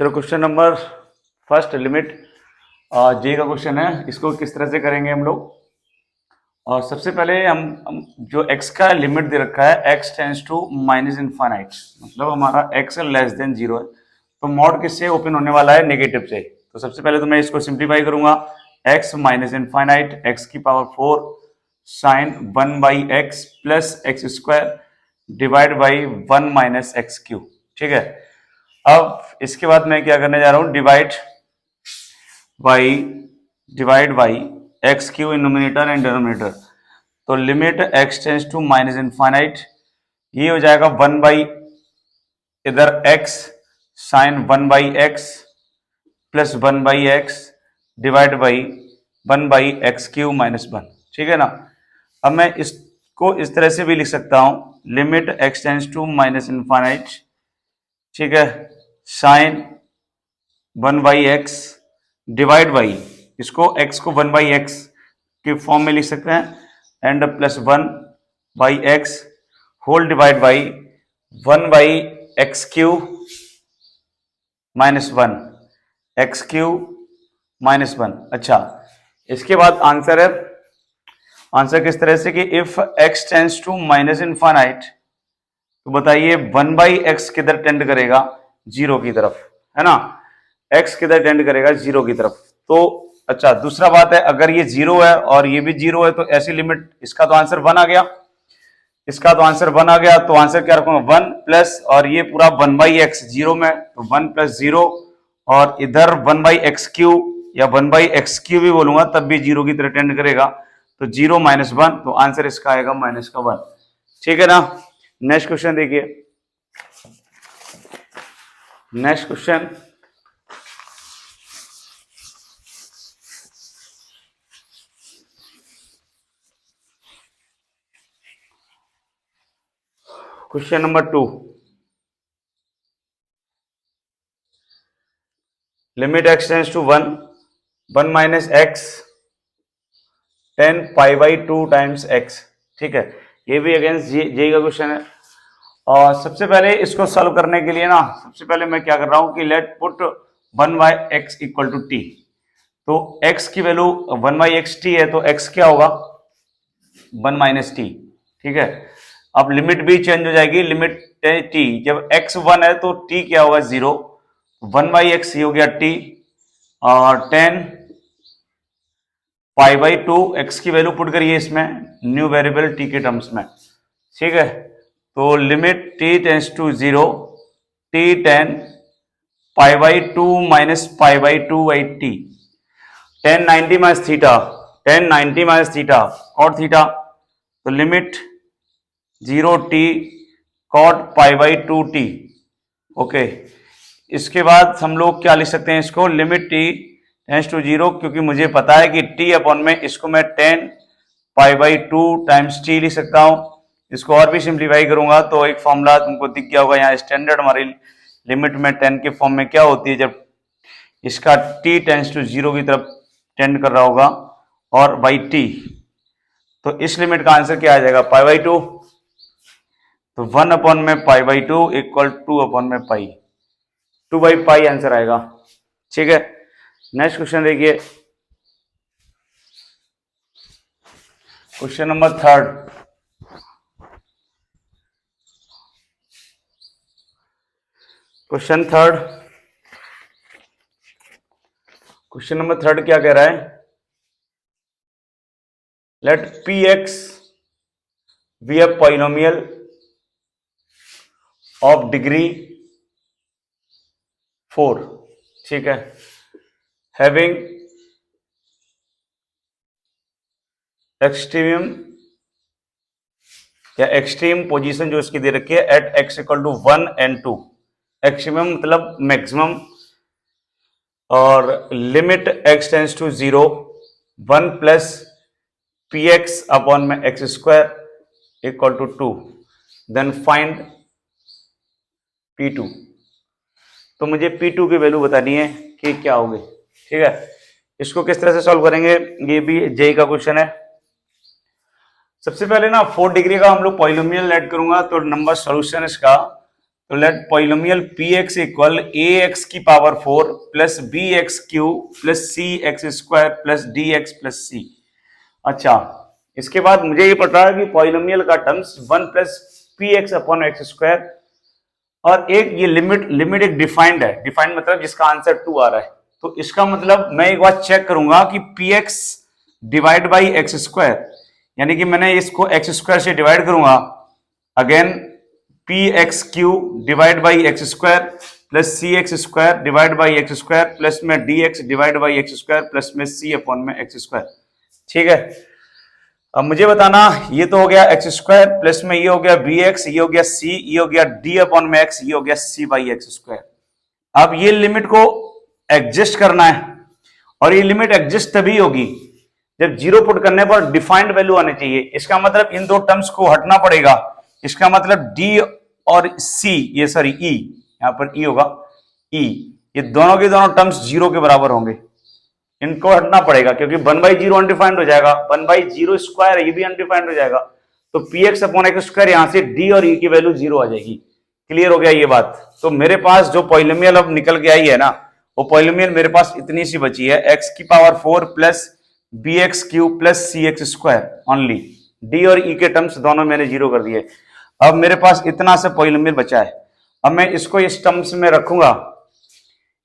चलो question number first limit जे का question है, इसको किस तरह से करेंगे हम लोग। और सबसे पहले हम जो x का लिमिट दे रखा है x tends to minus infinite, मतलब हमारा x लेस देन 0 है, तो मॉड किससे ओपन होने वाला है, नेगेटिव से। तो सबसे पहले तो मैं इसको सिंप्लीफाई करूंगा, x माइनस इनफाइनाइट x की power 4 sine 1 by x plus x square divide by 1 minus x cube. ठीक है, अब इसके बाद मैं क्या करने जा रहा हूं, divide by x cube in nominator and denominator. तो limit x tends to minus infinite, ये हो जाएगा 1 बाई इधर x sine 1 by x plus 1 by x divide by 1 by x cube minus 1। ठीक है ना। अब मैं इसको इस तरह से भी लिख सकता हूं, limit x tends to minus infinite, ठीक है, sine 1 by x divide by, इसको x को 1 बाई एक्स के फॉर्म में लिख सकते हैं, and plus 1 by x whole divide by 1 by x cube minus 1, x cube minus 1। अच्छा, इसके बाद आंसर है, आंसर किस तरह से कि if x tends to minus infinite, तो बताइए 1 बाई एक्स किधर टेंड करेगा, 0 की तरफ, है ना। x किधर टेंड करेगा, 0 की तरफ। तो अच्छा, दूसरा बात है, अगर ये 0 है और ये भी 0 है, तो ऐसी लिमिट, इसका तो आंसर 1 आ गया, इसका तो आंसर 1 आ गया, तो आंसर क्या रखूंगा, 1 प्लस, और ये पूरा 1 बाई एक्स 0 में, तो 1 प्लस 0, और इधर 1 बाई एक्स क्यू या 1 बाई एक्स क्यू भी बोलूंगा तब भी 0 की तरह टेंड करेगा, तो 0 माइनस 1, तो आंसर इसका आएगा माइनस का 1। ठीक है ना। नेक्स्ट क्वेश्चन देखिए, next question, question number 2, limit x tends to 1 minus x 10 pi by 2 times x। ठीक है, ये भी अगेंस्ट जे का क्वेश्चन है। और सबसे पहले इसको सॉल्व करने के लिए ना, सबसे पहले मैं क्या कर रहा हूं कि let put 1 by x equal to t. तो x की वैल्यू 1 बाई एक्स टी है, तो x क्या होगा, 1 माइनस टी। ठीक है, अब लिमिट भी चेंज हो जाएगी, लिमिट टी, जब x 1 है तो t क्या होगा, 0, 1 बाई एक्स हो गया टी, और 10 पाई बाई 2, एक्स की वैल्यू पुट करिए इसमें न्यू वेरिएबल टी के टर्म्स में। ठीक है, तो limit t tends to 0, t 10 pi by 2 minus pi by 2 by t, 10 90 minus theta, 10 90 minus theta और थीटा, तो limit 0 t cot pi by 2 t. Okay, इसके बाद हम लोग क्या लिख सकते हैं, इसको लिमिट टी टेंस टू 0, क्योंकि मुझे पता है कि टी अपॉन में इसको मैं 10 पाई बाई 2 टाइम्स टी लिख सकता हूं। इसको और भी सिंप्लीफाई करूंगा तो एक फॉर्मूला तुमको दिख गया होगा यहाँ, स्टैंडर्ड हमारी लिमिट में 10 के फॉर्म में क्या होती है, जब इसका टी टेंस टू 0 की तरफ टेंड कर रहा होगा और बाई टी, तो इस लिमिट का आंसर क्या आ जाएगा, पाई बाई 2। तो 1 अपॉन में पाई बाई 2 इक्वल 2 अपॉन में पाई, 2 बाई पाई आंसर आएगा। ठीक है, नेक्स्ट क्वेश्चन देखिए, क्वेश्चन नंबर 3, क्वेश्चन नंबर 3 क्या कह रहा है, let P x be a polynomial of degree 4। ठीक है, हैविंग एक्सट्रीम या एक्सट्रीम पोजीशन जो इसकी दे रखी है at x equal to 1 and 2, extremum मतलब मैक्सिमम, और limit x tends to 0, 1 plus P x upon में x square equal to 2, then find P2। तो मुझे P2 की वैल्यू बतानी है कि क्या होगी। ठीक है, इसको किस तरह से सॉल्व करेंगे, ये भी जेई का क्वेश्चन है। सबसे पहले ना 4 डिग्री का हम लोग पॉलिनोमियल ऐड करूंगा, तो नंबर सॉल्यूशन इसका तो let polynomial P x equal a x की power 4 plus b x cube plus c x square plus d x plus c. अच्छा, इसके बाद मुझे ये पता है कि पॉलिनोमियल का terms 1 plus P x upon x square, और एक ये लिमिट एक डिफाइंड है, डिफाइंड मतलब जिसका आंसर 2 आ रहा है। तो इसका मतलब मैं एक बार चेक करूंगा कि p x divide by x square, यानी कि मैंने इसको एक्स स्क्वायर से डिवाइड करूंगा, again p x q divide by x square plus c x square divide by x square plus में d x divide by x square plus में c upon में x square. ठीक है, अब मुझे बताना, ये तो हो गया एक्स स्क्वायर प्लस में ये हो गया बी एक्स, ये हो गया सी, ये हो गया डी अपॉन में एक्स, ये हो गया सी बाई एक्स स्क्वायर। अब ये लिमिट को एडजस्ट करना है, और ये लिमिट एडजस्ट तभी होगी जब जीरो पुट करने पर डिफाइंड वैल्यू आनी चाहिए। इसका मतलब इन दो टर्म्स को हटना पड़ेगा। इसका मतलब डी और सी, ये सॉरी ई, यहां पर ई होगा, ई, ये दोनों के दोनों टर्म्स जीरो के बराबर होंगे। इनको हटना पड़ेगा क्योंकि 1/0 अनडिफाइंड हो जाएगा, 1/0 स्क्वायर ये भी अनडिफाइंड हो जाएगा। तो P x upon x square, यहां से डी और ई की वैल्यू जीरो आ जाएगी। क्लियर हो गया ये बात? तो मेरे पास जो पॉलिनोमियल अब निकल के आई है ना, वो पॉलिनोमियल मेरे पास इतनी सी बची है, एक्स की power 4 plus b x cube plus c x square only. D और ई के टर्म्स दोनों मैंने जीरो कर दिए। अब मेरे पास इतना सा पॉलिनोमियल बचा है। अब मैं इसको इस टर्म्स में रखूंगा,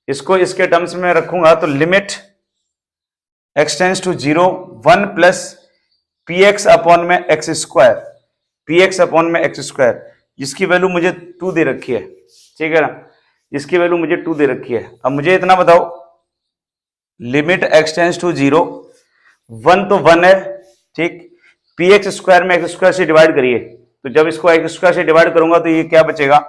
इसको इसके टर्म्स में रखूंगा, तो limit x tends to 0 1 plus P x upon में x square, p x upon में एक्स स्क्वायर, जिसकी वैल्यू मुझे 2 दे रखी है। ठीक है ना, जिसकी वैल्यू मुझे 2 दे रखी है। अब मुझे इतना बताओ, लिमिट x टेंड्स टू 0, 1 तो 1 है, ठीक, पी एक्स स्क्वायर में एक्स स्क्वायर से डिवाइड करिए, तो जब इसको एक्स स्क्वायर से डिवाइड करूंगा तो ये क्या बचेगा,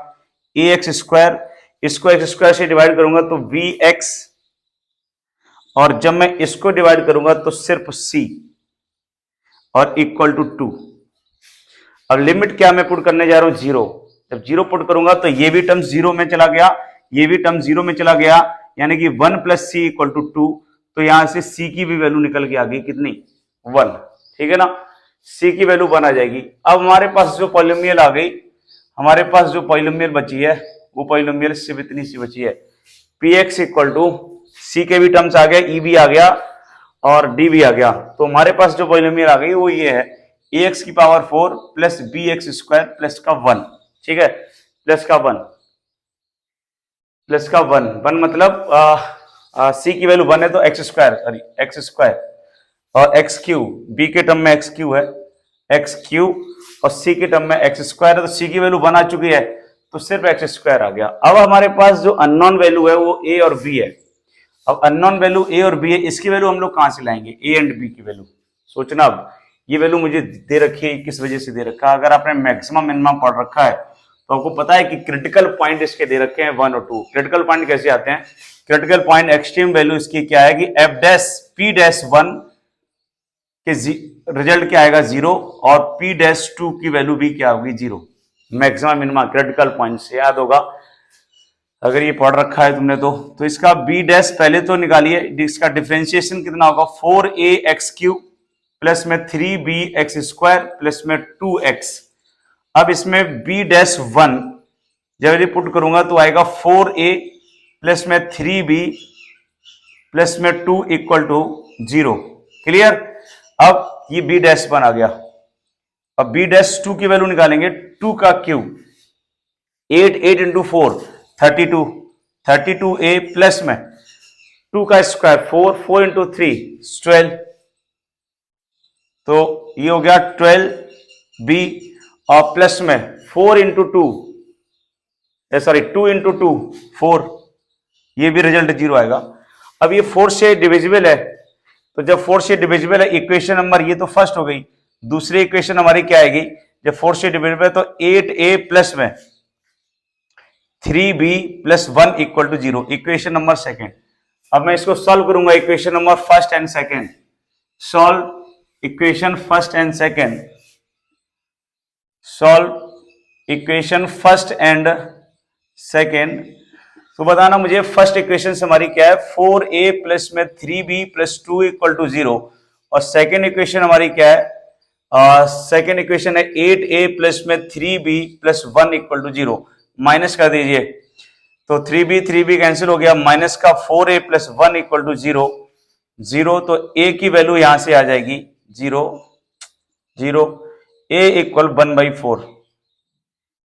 ए एक्स स्क्वायर, इसको एक्स स्क्वायर से डिवाइड करूंगा तो वी एक्स, और जब मैं इसको डिवाइड करूंगा तो सिर्फ c, और इक्वल टू 2। अब लिमिट क्या मैं पुट करने जा रहा हूं, 0। जब 0 पुट करूंगा तो ये भी टर्म 0 में चला गया, ये भी टर्म 0 में चला गया, यानी कि 1 प्लस सी इक्वल टू 2। तो यहां से c की भी वैल्यू निकल के आ गई, कितनी, 1। ठीक है ना, c की वैल्यू 1 आ जाएगी। अब हमारे पास जो पॉलिनोमियल आ गई, हमारे पास जो पॉलिनोमियल बची है, वो पॉलिनोमियल सिर्फ इतनी सी बची है, पी एक्स इक्वल टू, सी के भी टर्म्स आ गए, ई भी आ गया और डी भी आ गया। तो हमारे पास जो पॉलिनोमियल आ गई वो ये है, ए एक्स की power 4 plus b x square plus का 1। ठीक है, प्लस का 1, प्लस का 1 मतलब सी की वैल्यू 1 है तो x square, sorry x square, और एक्स क्यू, बी के टर्म में एक्स क्यू है, एक्स क्यू, और सी के टर्म में एक्स स्क्वायर है। तो सी की वैल्यू 1 आ चुकी है, तो सिर्फ एक्स स्क्वायर आ गया। अब हमारे पास जो अननोन वैल्यू है वो ए और बी है। अब अननोन वैल्यू ए और बी है, इसकी वैल्यू हम लोग कहां से लाएंगे, ए एंड बी की वैल्यू। सोचना, अब ये वैल्यू मुझे दे रखी है, किस वजह से दे रखा है। अगर आपने मैक्सिमम मिनिमम पढ़ रखा है तो आपको पता है कि क्रिटिकल पॉइंट इसके दे रखे हैं 1 और 2। क्रिटिकल पॉइंट कैसे आते हैं, क्रिटिकल पॉइंट एक्सट्रीम वैल्यू इसकी क्या है कि एफ डैश पी डैश 1 के रिजल्ट क्या आएगा, 0, और पी डैश 2 की वैल्यू भी क्या होगी, 0। मैक्सिमम मिनिमम क्रिटिकल पॉइंट से याद होगा, अगर ये पढ़ रखा है तुमने तो इसका बी डैश पहले तो निकालिए, इसका डिफरेंशिएशन कितना होगा, 4a एक्स क्यूब प्लस में 3b एक्स स्क्वायर प्लस में 2x। अब इसमें b डैश 1 जब ये पुट करूंगा तो आएगा 4a प्लस में 3b प्लस में 2 इक्वल टू 0। क्लियर? अब ये b डैश 1 आ गया। अब b डैश 2 की वैल्यू निकालेंगे, 2 का क्यूब, 8 इंटू 4 32, 32a प्लस में 2 का स्क्वायर 4 इंटू 3 12, तो ये हो गया 12b, और प्लस में 4 इंटू 2, सॉरी 2 इंटू 2 4, ये भी रिजल्ट 0 आएगा। अब ये 4 से डिविजिबल है, तो जब 4 से डिविजिबल है, इक्वेशन नंबर ये तो फर्स्ट हो गई। दूसरी इक्वेशन हमारी क्या आएगी, जब 4 से डिविजिबल है तो 8a प्लस में 3b plus 1 equal to 0, equation number second. अब मैं इसको सॉल्व करूंगा, equation number first and second, solve equation first and second, solve equation first and second. तो बताना मुझे फर्स्ट इक्वेशन से हमारी क्या है, 4a प्लस में 3b प्लस 2 इक्वल टू 0, और सेकेंड इक्वेशन हमारी क्या है, सेकेंड इक्वेशन है 8a प्लस में 3b plus 1 equal to 0। Minus कर दीजिए, तो 3b कैंसिल हो गया, माइनस का 4a प्लस 1 इक्वल टू 0, 0 तो a की वैल्यू यहां से आ जाएगी 0, 0, a इक्वल 1/4,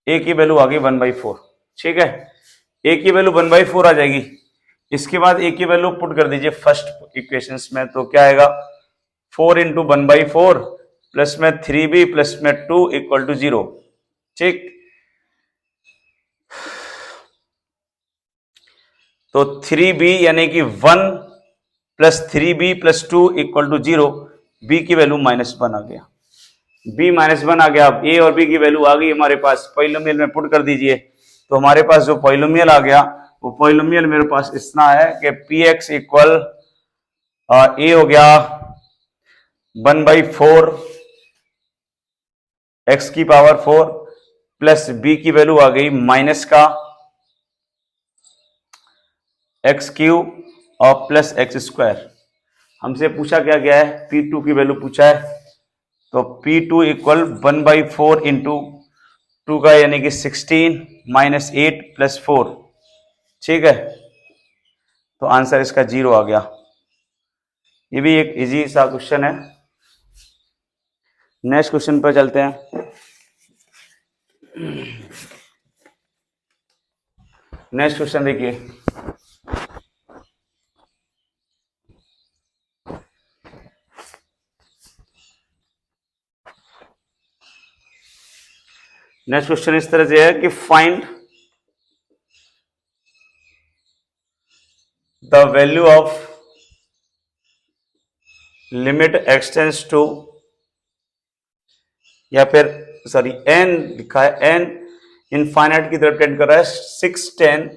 a की वैल्यू आ गई 1/4, ठीक है, a की वैल्यू 1/4 आ जाएगी। इसके बाद a की वैल्यू पुट कर दीजिए फर्स्ट इक्वेशंस में, तो क्या आएगा 4 इंटू 1/4 प्लस में 3b प्लस में 2 इक्वल टू 0, ठीक। तो 3b यानी कि 1 plus 3b plus 2 equal to 0, b की वैल्यू -1 आ गया, b -1 आ गया। अब a और b की वैल्यू आ गई हमारे पास, पॉलिनोमियल में पुट कर दीजिए, तो हमारे पास जो पॉलिनोमियल आ गया वो पॉलिनोमियल मेरे पास इतना है कि px इक्वल a हो गया 1/4 x की पावर 4 प्लस b की वैल्यू आ गई माइनस का x³ और प्लस x²। हमसे पूछा क्या गया है, p2 की वैल्यू पूछा है, तो p2 इक्वल 1/4 इंटू 2 का यानी कि 16 माइनस 8 प्लस 4, ठीक है, तो आंसर इसका 0 आ गया। ये भी एक इजी सा क्वेश्चन है। नेक्स्ट क्वेश्चन पर चलते हैं। नेक्स्ट क्वेश्चन देखिए, नेक्स्ट क्वेश्चन इस तरह से है कि find the value of limit x tends to, या फिर सॉरी n लिखा है, n इनफाइनाइट की तरफ टेंड कर रहा है, 6 10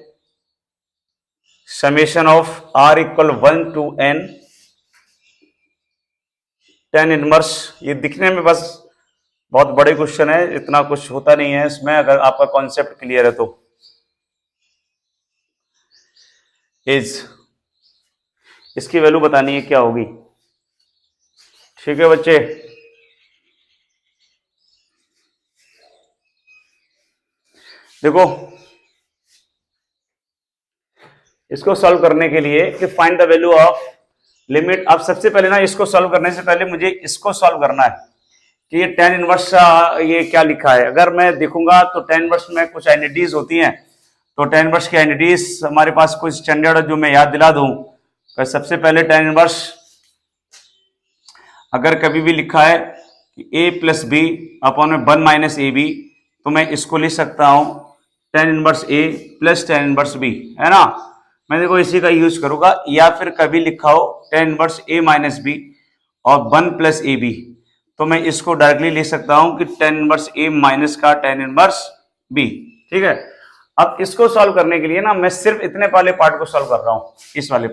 summation of r equal 1 to n tan inverse. ये दिखने में बस बहुत बड़े क्वेश्चन है, इतना कुछ होता नहीं है इसमें, अगर आपका कॉन्सेप्ट क्लियर है तो। इज इसकी वैल्यू बतानी है क्या होगी, ठीक है बच्चे। देखो इसको सॉल्व करने के लिए कि find the value of limit, अब सबसे पहले ना इसको सॉल्व करने से पहले मुझे इसको सॉल्व करना है कि ये tan इनवर्स ये क्या लिखा है। अगर मैं देखूंगा तो tan इनवर्स में कुछ आइडेंटिटीज होती हैं, तो tan इनवर्स की आइडेंटिटीज हमारे पास कुछ स्टैंडर्ड जो मैं याद दिला दूं। तो सबसे पहले tan इनवर्स अगर कभी भी लिखा है कि a प्लस बी अपॉन में 1 माइनस ए बी, तो मैं इसको लिख सकता हूं tan inverse a plus tan inverse b, है ना। मैं देखो इसी का यूज करूंगा, या फिर कभी लिखा हो tan inverse a minus b और 1 प्लस ए बी, तो मैं इसको डायरेक्टली लिख सकता हूं कि tan इनवर्स a माइनस का tan इनवर्स b, ठीक है। अब इसको सॉल्व करने के लिए ना मैं सिर्फ इतने वाले पार्ट को सॉल्व कर रहा हूं, इस वाले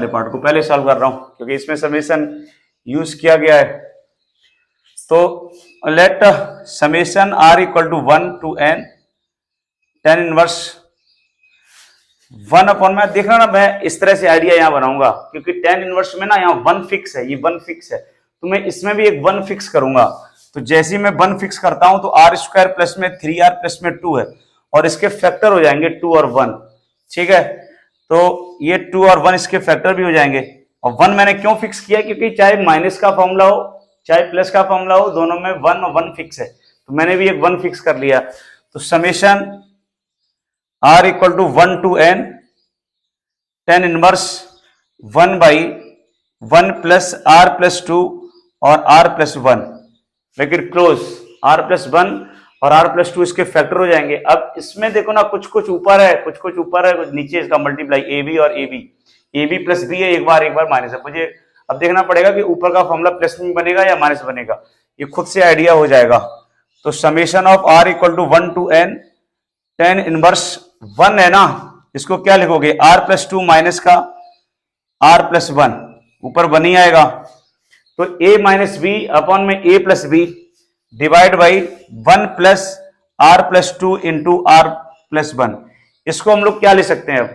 पार्ट को पहले सॉल्व कर रहा हूं क्योंकि इसमें समेशन यूज किया गया है। तो let summation r equal to 1 to n tan inverse 1 upon में, देखना ना मैं इस तरह से आइडिया यहां बनाऊंगा क्योंकि tan इनवर्स में ना यहां 1 फिक्स है, ये 1 फिक्स है, तो मैं इसमें भी एक 1 फिक्स करूंगा। तो जैसे ही मैं 1 फिक्स करता हूं तो r² प्लस में 3r प्लस में 2 है और इसके फैक्टर हो जाएंगे 2 और 1, ठीक है। तो ये 2 और 1 इसके फैक्टर भी हो जाएंगे। और 1 मैंने क्यों फिक्स किया, क्योंकि चाहे माइनस का फॉर्मूला हो चाहे प्लस का फॉर्मूला हो, दोनों में 1 और 1 फिक्स है, तो मैंने भी एक 1 फिक्स कर लिया। तो summation r equal to 1 to n tan inverse 1/1 plus r plus 2 और r प्लस 1, लेकिन क्लोज r प्लस 1 और r प्लस 2 इसके फैक्टर हो जाएंगे। अब इसमें देखो ना कुछ कुछ ऊपर है कुछ ऊपर है, कुछ नीचे, इसका मल्टीप्लाई ab और ab प्लस b है, एक बार माइनस है। मुझे अब देखना पड़ेगा कि ऊपर का फॉर्मूला प्लस में बनेगा या माइनस बनेगा, ये खुद से आइडिया हो जाएगा। तो summation of r equal to 1 to n tan inverse 1 है ना, इसको क्या लिखोगे r प्लस 2 माइनस का r प्लस 1, ऊपर 1 ही आएगा। तो a माइनस बी अपॉन में a plus b divide by 1 plus r plus 2 into r plus 1। इसको हम लोग क्या लिख सकते हैं,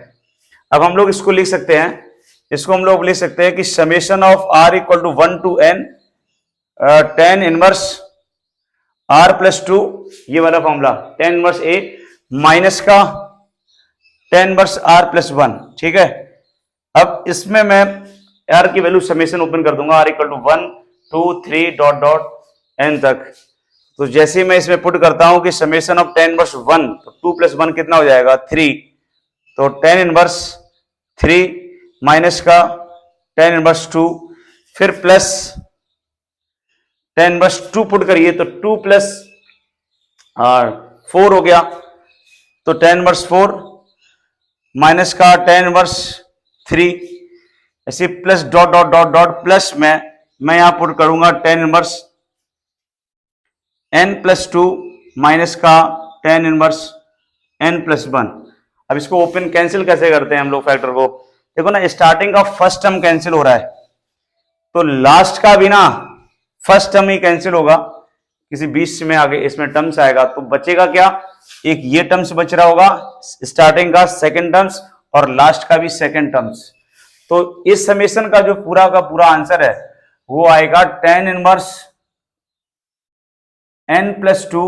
अब हम लोग इसको लिख सकते हैं, इसको हम लोग लिख सकते हैं कि summation of r equal to 1 to n tan inverse r+2 ये वाला formula tan inverse a minus का tan इनवर्स r+1, ठीक है। अब इसमें मैं r की वैल्यू समेशन ओपन कर दूंगा, r equal to 1 2 3 dot dot n तक। तो जैसे ही मैं इसमें पुट करता हूं कि समेशन ऑफ tan इनवर्स 1, तो 2 + 1 कितना हो जाएगा 3, तो tan इनवर्स 3 माइनस का tan इनवर्स 2, फिर प्लस tan इनवर्स 2 पुट करिए तो 2 + 4 हो गया, तो tan इनवर्स 4 माइनस का tan इनवर्स 3, ऐसे plus dot dot dot dot plus में मैं यहां पुट करूंगा tan इनवर्स n+2 माइनस का tan इनवर्स n+1। अब इसको ओपन कैंसिल कैसे करते हैं हम लोग फैक्टर को, देखो ना, स्टार्टिंग का फर्स्ट टर्म कैंसिल हो रहा है, तो लास्ट का भी ना फर्स्ट टर्म ही कैंसिल होगा, किसी बीच में आगे इसमें टर्म्स आएगा, तो बचेगा क्या, एक ये टर्म्स बच रहा होगा, स्टार्टिंग का सेकंड टर्म्स और लास्ट का भी सेकंड टर्म्स। तो इस समेशन का जो पूरा का पूरा आंसर है वो आएगा tan इनवर्स n+2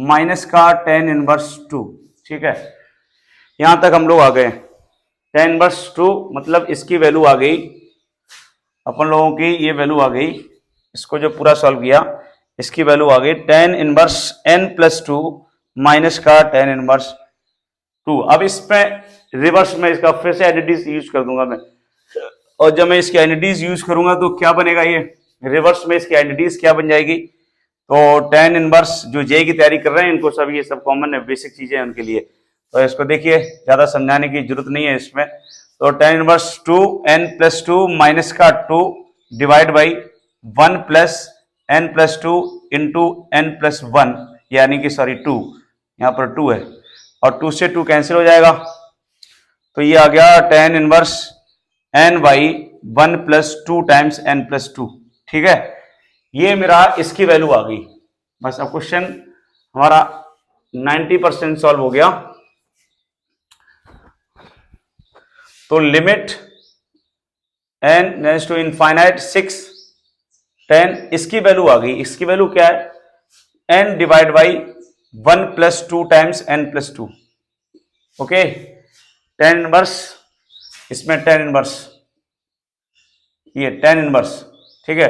माइनस का tan इनवर्स 2, ठीक है। यहां तक हम लोग आ गए। tan इनवर्स 2 मतलब इसकी वैल्यू आ गई अपन लोगों की, ये वैल्यू आ गई, इसको जो पूरा सॉल्व किया इसकी वैल्यू आ गई tan इनवर्स n+2 माइनस का tan इनवर्स 2। अब इसमें रिवर्स में इसका फिर से एडिटीज यूज कर दूंगा मैं, और जब मैं इसकी एडिटीज यूज करूंगा तो क्या बनेगा, ये रिवर्स में इसकी एडिटीज क्या बन जाएगी, तो tan इनवर्स जो जे की तैयारी कर रहे हैं इनको सब ये सब कॉमन है, बेसिक चीजें हैं उनके लिए, तो इसको देखिए ज्यादा समझाने की जरूरत नहीं है इसमें। तो tan इनवर्स 2n+2 माइनस का 2 divide by 1 + n+2 into n+1, यानी कि सॉरी 2, यहाँ पर 2 है और 2 से 2 कैंसिल हो जाएगा, तो ये आ गया tan inverse n/1 + 2 times n+2, ठीक है। ये मेरा इसकी वैल्यू आ गई। बस अब क्वेश्चन हमारा 90% सॉल्व हो गया। तो limit n tends to infinite 6 10, इसकी वैल्यू आ गई, इसकी वैल्यू क्या है n divide by 1 + 2 times n+2, okay. tan inverse, इसमें tan इनवर्स, ये tan इनवर्स, ठीक है,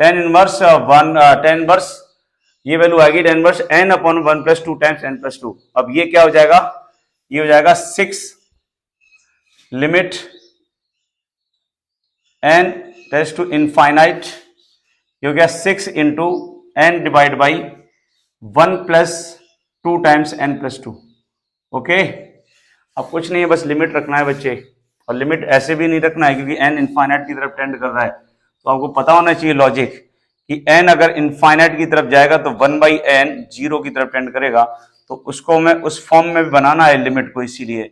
tan इनवर्स tan इनवर्स ये वैल्यू आएगी tan inverse n/1 + 2 times n+2। अब ये क्या हो जाएगा, ये हो जाएगा 6 limit n tends to infinite, ये हो गया 6 into n divide by 1 + 2 times n+2, okay. अब कुछ नहीं है, बस लिमिट रखना है बच्चे, और लिमिट ऐसे भी नहीं रखना है क्योंकि n इनफाइनाइट की तरफ टेंड कर रहा है, तो आपको पता होना चाहिए लॉजिक कि n अगर इनफाइनाइट की तरफ जाएगा तो 1/n 0 की तरफ टेंड करेगा, तो उसको मैं उस फॉर्म में भी बनाना है लिमिट को, इसीलिए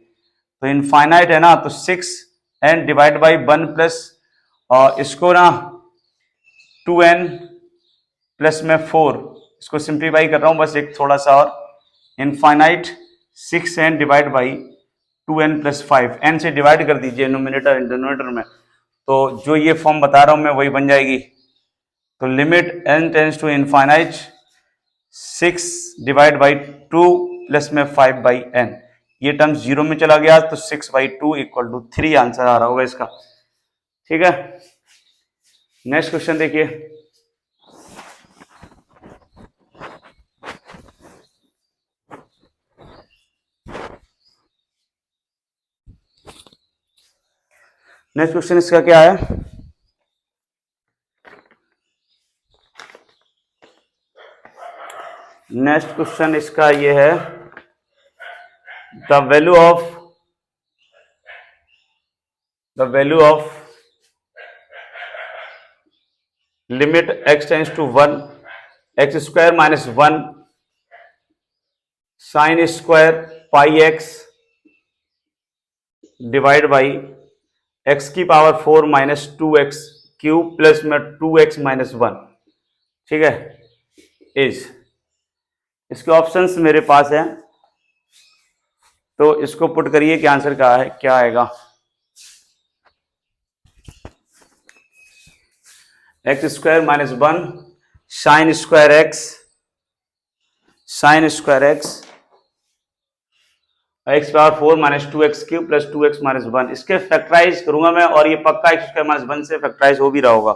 तो इनफाइनाइट है ना, तो 6n डिवाइड बाई 1 प्लस और इसको ना 2n प्लस में 4, इसको सिंप्लीफाई कर रहा हूं बस एक थोड़ा सा, और infinite 6n divide by 2n + 5, n से डिवाइड कर दीजिए नोमिनेटर डिनोमिनेटर में, तो जो ये फॉर्म बता रहा हूं मैं वही बन जाएगी। तो limit n tends to infinite 6 divide by 2 plus में 5/n, ये टर्म 0 में चला गया, तो 6/2 = 3 आंसर आ रहा होगा इसका, ठीक है। नेक्स्ट क्वेश्चन देखिए, नेक्स्ट क्वेश्चन इसका क्या है, नेक्स्ट क्वेश्चन इसका ये है, the value of limit x tends to 1 x² - 1 sin² πx divide by x⁴ - 2x³ plus में 2x - 1, ठीक है, इज, इसके ऑप्शंस मेरे पास हैं, तो इसको पुट करिए कि आंसर क्या है, क्या आएगा। x² - 1 sin² x sine square x x power 4 minus 2x³ plus 2x minus 1, इसके फैक्टराइज करूंगा मैं, और ये पक्का x² माइनस 1 से फैक्टराइज हो भी रहा होगा।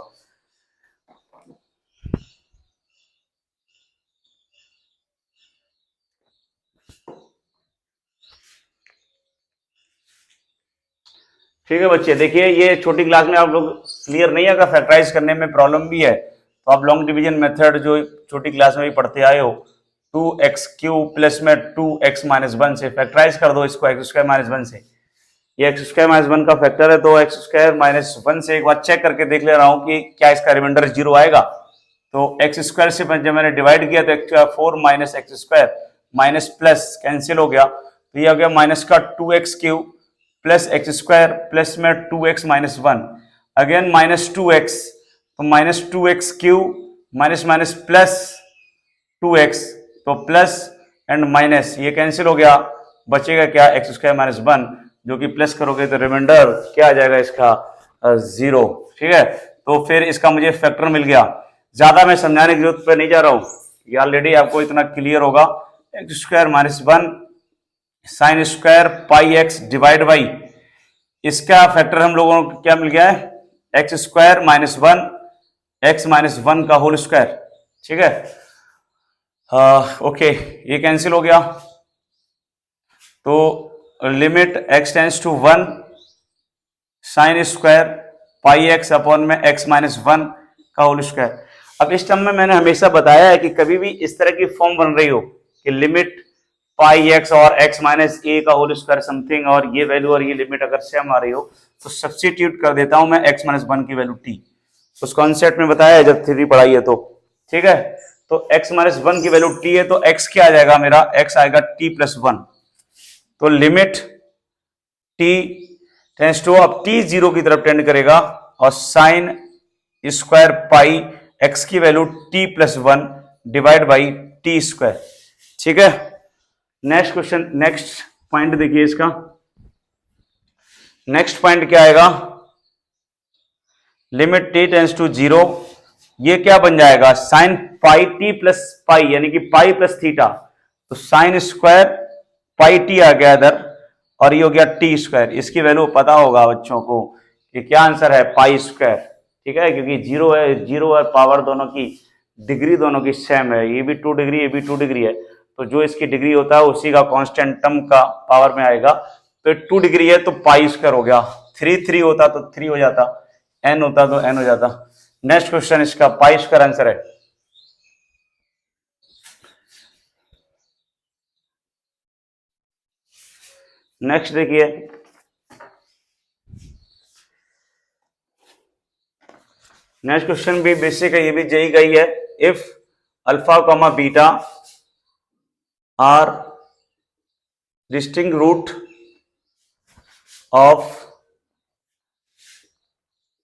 ठीक है बच्चे, देखिए ये छोटी क्लास में आप लोग क्लियर नहीं है, अगर फैक्टराइज करने में प्रॉब्लम भी है तो आप लॉन्ग डिवीजन मेथड जो छोटी क्लास में भी पढ़ते आए हो, 2x³ प्लस में 2x माइनस 1 से फैक्टराइज कर दो इसको x² माइनस 1 से। ये x² माइनस 1 का फैक्टर है, तो x² माइनस 1 से एक बार चेक करके देख ले रहा हूं कि क्या इसका रिमाइंडर 0 आएगा। तो x² से जब मैंने डिवाइड किया तो 4 minus x² minus plus cancel हो गया, तो ये हो गया माइनस का 2x³ प्लस x² प्लस में 2x minus 1, again minus 2x, तो minus 2x³ minus minus plus 2x, तो प्लस एंड माइनस ये कैंसिल हो गया, बचेगा क्या x² माइनस 1, जो कि प्लस करोगे तो रिमाइंडर क्या आ जाएगा इसका 0। ठीक है, तो फिर इसका मुझे फैक्टर मिल गया। ज्यादा मैं समझाने की जरूरत पे नहीं जा रहा हूं, ये ऑलरेडी आपको इतना क्लियर होगा। x² minus 1 sine square pi x divide by, इसका फैक्टर हम लोगों को क्या मिल गया है, x² माइनस 1 x माइनस 1 का होल स्क्वायर। ठीक है, ओके, ये कैंसिल हो गया, तो limit x tends to 1 sine square pi x upon में x माइनस 1 का होल स्क्वायर। अब इस टर्म में मैंने हमेशा बताया है कि कभी भी इस तरह की फॉर्म बन रही हो कि लिमिट पाई एक्स और x माइनस a का होल स्क्वायर समथिंग, और ये वैल्यू और ये लिमिट अगर सेम आ रही हो तो सब्स्टिट्यूट कर देता हूं मैं x माइनस 1 की वैल्यू t, उस कॉन्सेप्ट में बताया है जब थ्योरी पढ़ाई है तो। ठीक है, तो x माइनस 1 की वैल्यू t है, तो x क्या आ जाएगा मेरा, x आएगा t प्लस 1, तो लिमिट t टेंस टू, अब t 0 की तरफ टेंड करेगा, और साइन स्क्वायर पाई x की value t plus 1 divide by t square. ठीक है, नेक्स्ट क्वेश्चन, नेक्स्ट पॉइंट देखिए इसका, नेक्स्ट पॉइंट क्या आएगा, लिमिट t टेंस टू 0, ये क्या बन जाएगा, sine pi t plus pi, यानी कि पाई प्लस थीटा, तो साइन स्क्वायर पाई t आ गया इधर, और ये हो गया t स्क्वायर। इसकी वैल्यू पता होगा बच्चों को कि क्या आंसर है, पाई स्क्वायर। ठीक है, क्योंकि 0 है, 0 और पावर दोनों की डिग्री दोनों की सेम है, ये भी 2 डिग्री, ये भी 2 डिग्री है, तो जो इसकी डिग्री होता है उसी का कांस्टेंट टर्म का पावर में आएगा, तो 2 डिग्री है तो पाई स्क्वायर हो गया, 3 होता तो 3 हो जाता, n होता तो n हो जाता। नेक्स्ट क्वेश्चन, इसका पाई स्क्वायर आंसर है। नेक्स्ट देखिए, नेक्स्ट क्वेश्चन भी बेसिक है, ये भी जेई गई है। If alpha comma beta are distinct root of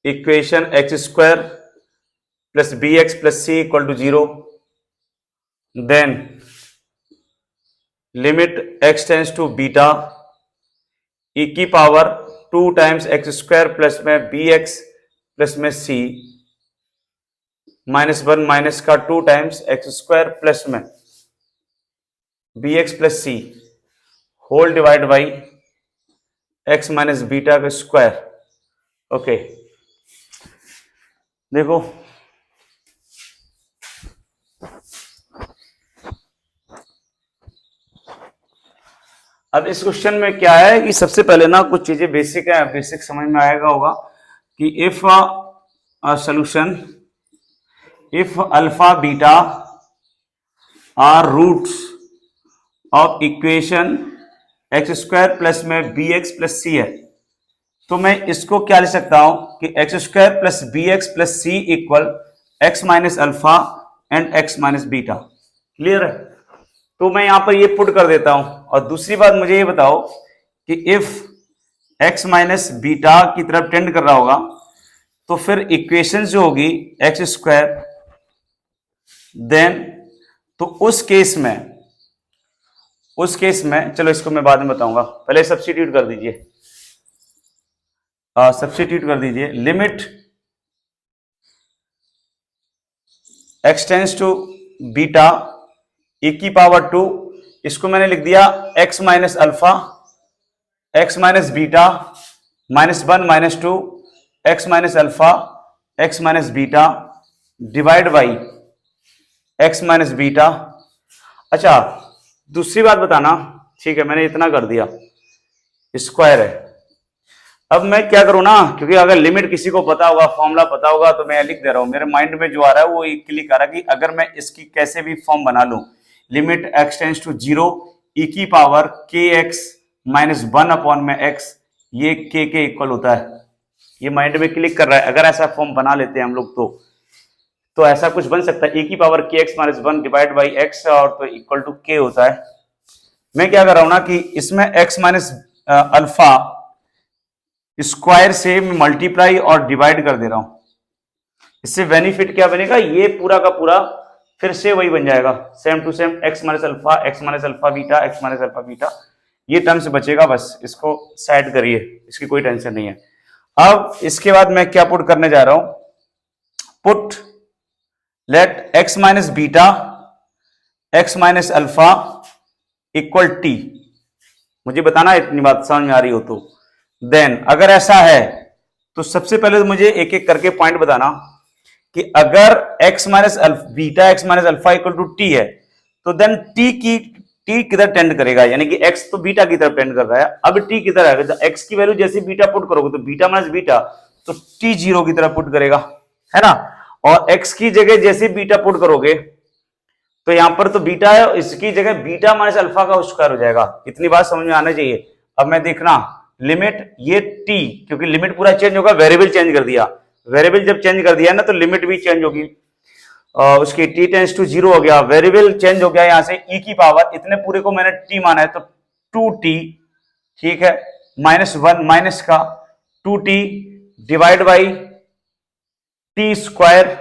equation x² plus bx plus c equal to 0, then limit x tends to beta e की power 2 times x² plus में bx plus में c minus 1 minus का 2 times x² plus में bx plus c whole divide by x minus beta का square. Okay, देखो अब इस question में क्या है कि सबसे पहले ना कुछ चीजें बेसिक है, बेसिक समझ में आएगा होगा कि if solution, if alpha beta are roots of equation x² plus में bx प्लस c है, तो मैं इसको क्या लिख सकता हूं कि x² plus bx plus c equal x minus alpha and x minus beta. Clear है, तो मैं यहां पर ये पुट कर देता हूं। और दूसरी बात मुझे ये बताओ कि इफ x माइनस बीटा की तरफ टेंड कर रहा होगा तो फिर इक्वेशन जो होगी x², देन तो उस केस में चलो इसको मैं बाद में बताऊंगा, पहले सब्स्टिट्यूट कर दीजिए, सब्स्टिट्यूट कर दीजिए, limit x tends to beta e की पावर 2, इसको मैंने लिख दिया x minus alpha, x minus beta, -1 -2 x minus alpha, x minus beta divide by x minus beta. अच्छा, दूसरी बात बताना, ठीक है, मैंने इतना कर दिया, स्क्वायर है। अब मैं क्या करूं ना, क्योंकि अगर लिमिट किसी को पता होगा, फॉर्मूला पता होगा, तो मैं लिख दे रहा हूं। मेरे माइंड में जो आ रहा है वो क्लिक आ रहा है कि अगर मैं इसकी कैसे भी फॉर्म बना लूं, limit x tends to 0 e की पावर kx माइनस 1 अपॉन में x, ये k के इक्वल होता है। ये माइंड में क्लिक कर रहा है। अगर ऐसा फॉर्म बना लेते हैं हम लोग तो ऐसा कुछ बन सकता है, e की power kx minus 1 divide by x, और तो इक्वल टू k होता है। मैं क्या कर रहा हूं ना कि इसमें x माइनस अल्फा स्क्वायर से मल्टीप्लाई और डिवाइड कर दे रहा हूं। इससे बेनिफिट क्या बनेगा, ये पूरा का पूरा फिर से वही बन जाएगा, same to same x minus alpha, x minus alpha beta, x minus alpha beta, ये टर्म्स बचेगा। बस इसको साइड करिए, इसकी कोई टेंशन नहीं है। अब इसके बाद मैं क्या पुट करने जा रहा हूं, put let x minus beta, x minus alpha equal t। मुझे बताना इतनी बात समझ में आ रही हो तो। देन अगर ऐसा है तो सबसे पहले तो मुझे एक एक करके पॉइंट बताना कि अगर x minus beta, x minus alpha equal to t है, तो देन t किधर टेंड करेगा, यानी कि x तो बीटा की तरफ टेंड कर रहा है। अब t किधर आएगा, x की वैल्यू जैसे बीटा पुट करोगे तो बीटा माइनस बीटा, तो t 0 की तरफ पुट करेगा, है ना। और x की जगह जैसे बीटा पुट करोगे तो यहां पर तो बीटा है, इसकी जगह बीटा माइनस अल्फा का स्क्वायर हो जाएगा। इतनी बात समझ में आना चाहिए। अब मैं देखना लिमिट ये t, क्योंकि लिमिट पूरा चेंज होगा, वेरिएबल चेंज कर दिया, वेरिएबल जब चेंज कर दिया ना तो लिमिट भी चेंज होगी, उसकी t टेंड्स टू 0 हो गया, वेरिएबल चेंज हो गया। यहां से e की पावर, इतने पूरे को मैंने t माना है तो 2t, ठीक है, -1 माइनस का 2t divide by t square,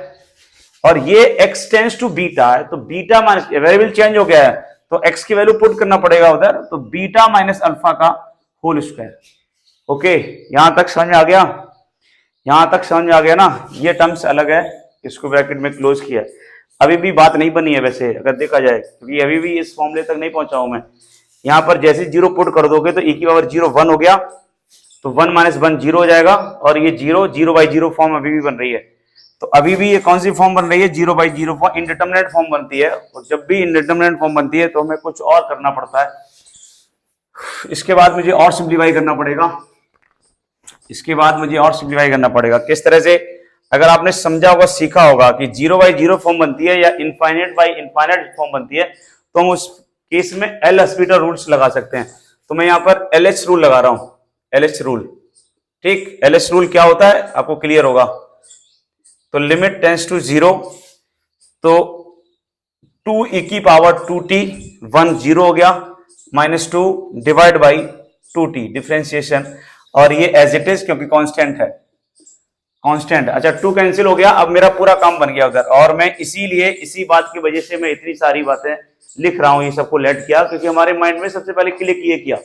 और ये x टेंड्स टू बीटा है तो बीटा माइनस, वेरिएबल चेंज हो गया है तो x की वैल्यू पुट करना पड़ेगा उधर, तो बीटा माइनस अल्फा का होल स्क्वायर। ओके, यहां तक समझ में आ गया, यहां तक समझ में आ गया ना। ये टर्म्स अलग है, इसको ब्रैकेट में क्लोज किया। अभी भी बात नहीं बनी है वैसे अगर देखा जाए, क्योंकि अभी भी इस फॉर्मूले तक नहीं पहुंचा हूं मैं। यहां पर जैसे 0 पुट कर दोगे तो e की पावर 0 1 हो गया, तो 1 माइनस 1 0 हो जाएगा, और ये 0 बाई 0 फॉर्म अभी भी बन रही है। तो अभी भी ये कौन सी फॉर्म बन रही है, 0 बाई 0 फॉर्म, इनडिटरमिनेट फॉर्म बनती है। और जब भी इनडिटरमिनेट फॉर्म बनती है तो हमें कुछ और करना पड़ता है, इसके बाद मुझे और सिंप्लीफाई करना पड़ेगा, इसके बाद मुझे और सिंप्लीफाई करना पड़ेगा। किस तरह से, अगर आपने समझा होगा, सीखा होगा कि 0 बाई 0 फॉर्म बनती है या इनफाइनाइट बाई इनफाइनाइट फॉर्म बनती है, तो हम उस केस में एल हॉस्पिटल रूल्स लगा सकते हैं। तो मैं यहाँ पर LH रूल लगा रहा हूं, LH रूल, ठीक। LH रूल क्या होता है आपको क्लियर होगा। तो लिमिट टेंड्स टू 0, तो 2 e की पावर 2t, 1 0 हो गया, -2 डिवाइड बाई 2t डिफरेंशिएशन, और ये एज इट इज क्योंकि कांस्टेंट है, कांस्टेंट। अच्छा, 2 कैंसिल हो गया, अब मेरा पूरा काम बन गया उधर। और मैं इसीलिए इसी बात की वजह से मैं इतनी सारी बातें लिख रहा हूं, ये सबको लेट किया, क्योंकि हमारे माइंड में सबसे पहले क्लिक ये किया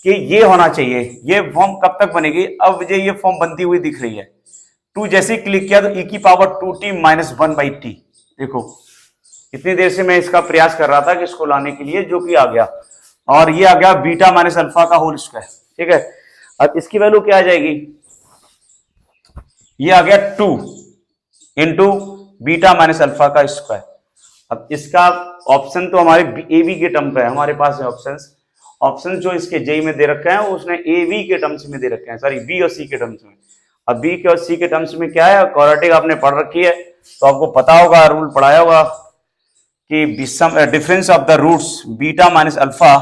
कि ये होना चाहिए। ये फॉर्म कब तक बनेगी, अब मुझे ये फॉर्म बनती हुई दिख रही है। 2 जैसे ही क्लिक किया तो e की power 2t minus 1 by T. देखो इतनी देर से मैं इसका प्रयास कर रहा था कि इसको लाने के लिए, जो कि आ गया, और ये आ गया बीटा माइनस अल्फा का होल स्क्वायर, ठीक है। अब इसकी वैल्यू क्या आ जाएगी, ये आ गया 2 इंटू बीटा माइनस अल्फा का स्क्वायर। अब इसका ऑप्शन तो हमारे ए बी के टर्म पे है, हमारे पास है ऑप्शन जो इसके जेई में दे रखे हैं उसने ए बी के टर्म्स में दे रखे हैं, सॉरी बी और सी के टर्म्स में। अब बी के और सी के टर्म्स में क्या है, क्वाड्रेटिक आपने पढ़ रखी है तो आपको पता होगा, रूल पढ़ाया होगा कि difference of the roots beta minus alpha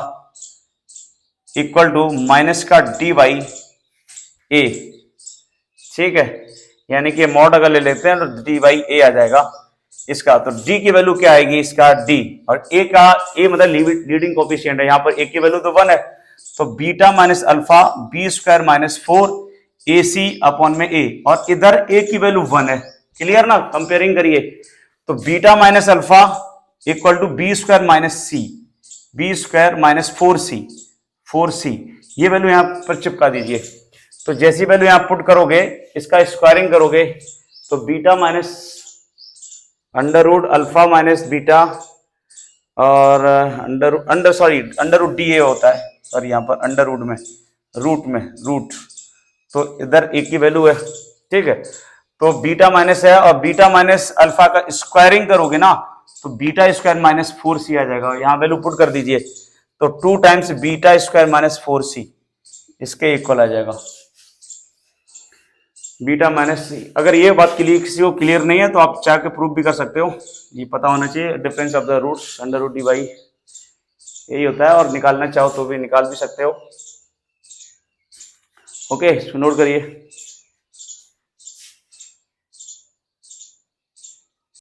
equal to minus का डी बाई ए, ठीक है। यानी कि मॉड अगर ले लेते हैं तो डी बाई ए आ जाएगा इसका। तो डी की वैल्यू क्या आएगी, इसका डी, और ए का, ए मतलब लीडिंग कोफिशिएंट है, यहाँ पर ए की वैल्यू तो 1 है, तो beta minus alpha b square minus 4 a c upon में ए, और इधर ए की वैल्यू 1 है। क्लियर ना, कंपेयरिंग करिए तो beta minus alpha equal to b square minus c, b square minus 4c, ये वैल्यू यहां पर चिपका दीजिए। तो जैसी वैल्यू यहां पुट करोगे, इसका स्क्वायरिंग करोगे तो beta minus under root alpha minus beta और अंडर रूट डी ए होता है, सॉरी यहाँ पर अंडर रूट, तो इधर ए की वैल्यू है, ठीक है। तो बीटा माइनस है और बीटा माइनस अल्फा का स्क्वायरिंग करोगे ना तो बीटा स्क्वायर माइनस 4c आ जाएगा, यहाँ वैल्यू पुट कर दीजिए, तो 2 times beta square minus 4c इसके इक्वल आ जाएगा, बीटा माइनस सी। अगर ये बात किसी को क्लियर नहीं है तो आप चाह के प्रूफ भी कर सकते हो, ये पता होना चाहिए difference of the roots, under root d y यही होता है, और निकालना चाहो तो भी निकाल भी सकते हो। ओके, नोट करिए।